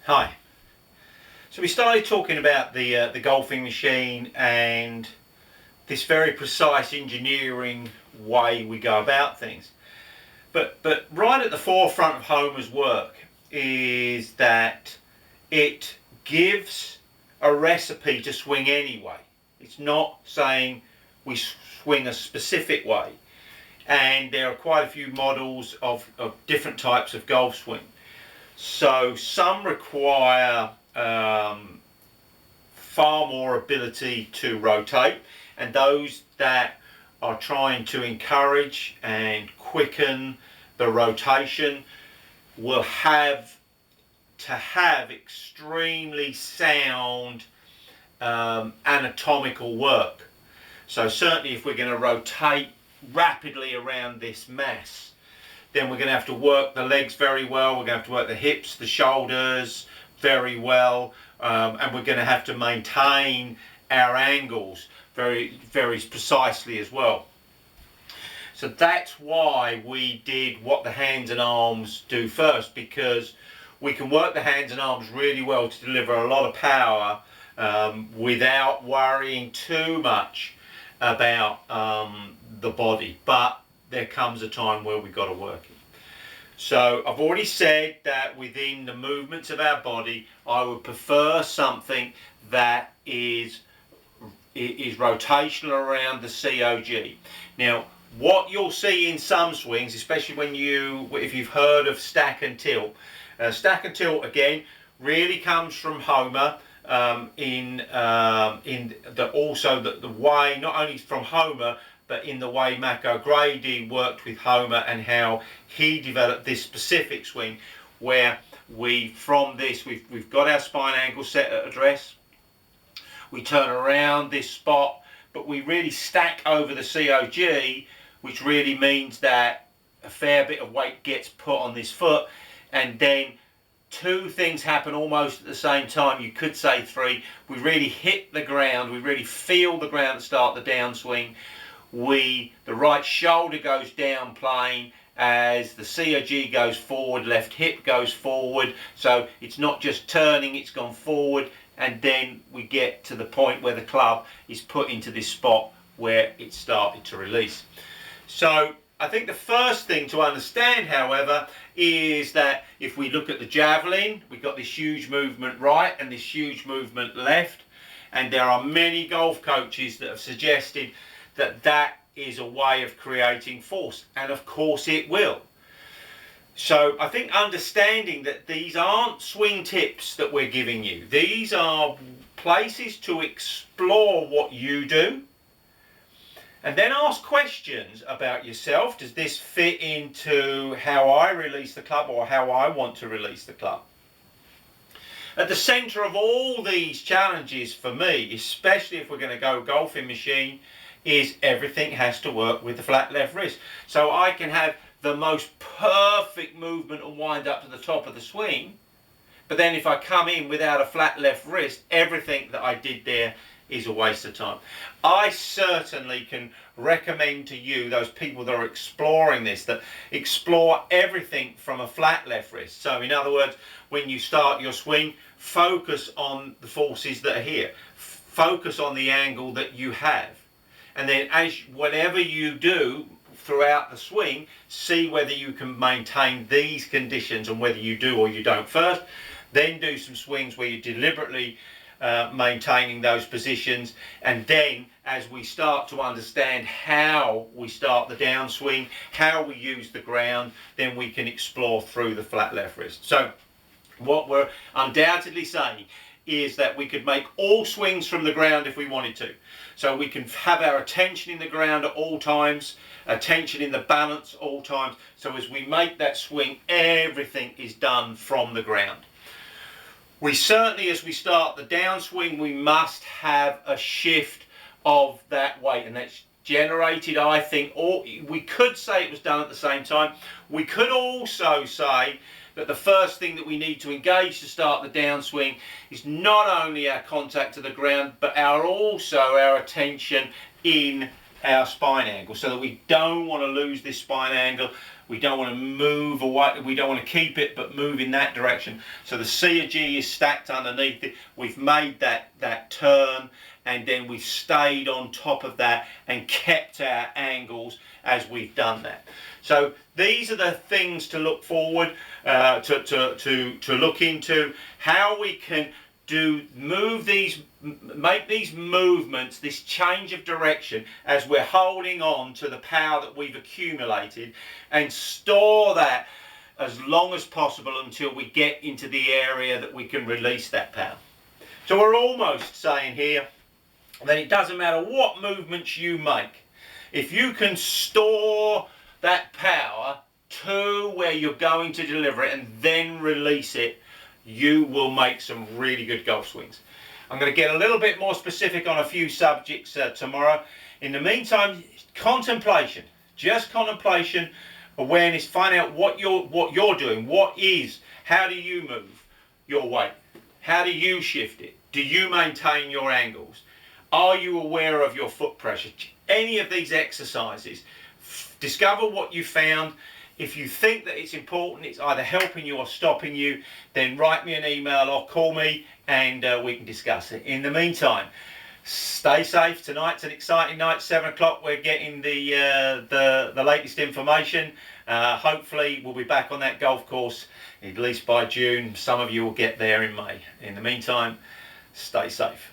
Hi. So we started talking about the golfing machine and this very precise engineering way we go about things. But right at the forefront of Homer's work is that it gives a recipe to swing anyway. It's not saying we swing a specific way. And there are quite a few models of different types of golf swing. So some require far more ability to rotate, and those that are trying to encourage and quicken the rotation will have to have extremely sound anatomical work. So certainly if we're going to rotate rapidly around this mass, then we're going to have to work the legs very well, we're going to have to work the hips, the shoulders very well, and we're going to have to maintain our angles very precisely as well. So that's why we did what the hands and arms do first, because we can work the hands and arms really well to deliver a lot of power without worrying too much about the body. But there comes a time where we've got to work it. So I've already said that within the movements of our body, I would prefer something that is rotational around the COG. Now, what you'll see in some swings, especially if you've heard of stack and tilt, stack and tilt again really comes from Homer. The way, not only from Homer, but in the way Mac O'Grady worked with Homer and how he developed this specific swing, where we've got our spine angle set at address, we turn around this spot, but we really stack over the COG, which really means that a fair bit of weight gets put on this foot, and then two things happen almost at the same time. You could say three. We really hit the ground, we really feel the ground to start the downswing. The right shoulder goes down plane as the COG goes forward, left hip goes forward, so it's not just turning, it's gone forward, and then we get to the point where the club is put into this spot where it started to release. So I think the first thing to understand, however, is that if we look at the javelin, we've got this huge movement right and this huge movement left, and there are many golf coaches that have suggested that is a way of creating force, and of course it will. So I think understanding that these aren't swing tips that we're giving you, these are places to explore what you do, and then ask questions about yourself. Does this fit into how I release the club or how I want to release the club? At the centre of all these challenges for me, especially if we're going to go golfing machine, is everything has to work with the flat left wrist. So I can have the most perfect movement and wind up to the top of the swing, but then if I come in without a flat left wrist, everything that I did there is a waste of time. I certainly can recommend to you, those people that are exploring this, that explore everything from a flat left wrist. So in other words, when you start your swing, focus on the forces that are here. Focus on the angle that you have. And then whatever you do throughout the swing, see whether you can maintain these conditions and whether you do or you don't first. Then do some swings where you're deliberately maintaining those positions, and then as we start to understand how we start the downswing, how we use the ground, then we can explore through the flat left wrist. So what we're undoubtedly saying is that we could make all swings from the ground if we wanted to. So we can have our attention in the ground at all times, attention in the balance all times. So as we make that swing, everything is done from the ground. We certainly, as we start the downswing, we must have a shift of that weight, and that's generated, I think, or we could say it was done at the same time. We could also say that the first thing that we need to engage to start the downswing is not only our contact to the ground, but also our attention in our spine angle, so that we don't want to lose this spine angle. We don't want to move away, we don't want to keep it but move in that direction. So the C of G is stacked underneath it. We've made that turn, and then we've stayed on top of that and kept our angles as we've done that. So these are the things to look forward, to look into, how we can make these movements, this change of direction, as we're holding on to the power that we've accumulated, and store that as long as possible until we get into the area that we can release that power. So we're almost saying here that it doesn't matter what movements you make, if you can store that power to where you're going to deliver it and then release it, you will make some really good golf swings. I'm going to get a little bit more specific on a few subjects tomorrow. In the meantime, contemplation, just contemplation, awareness, find out what you're doing, how do you move your weight? How do you shift it? Do you maintain your angles? Are you aware of your foot pressure? Any of these exercises, discover what you found. If you think that it's important, it's either helping you or stopping you, then write me an email or call me and we can discuss it. In the meantime, stay safe. Tonight's an exciting night, 7 o'clock. We're getting the latest information. Hopefully we'll be back on that golf course at least by June. Some of you will get there in May. In the meantime, stay safe.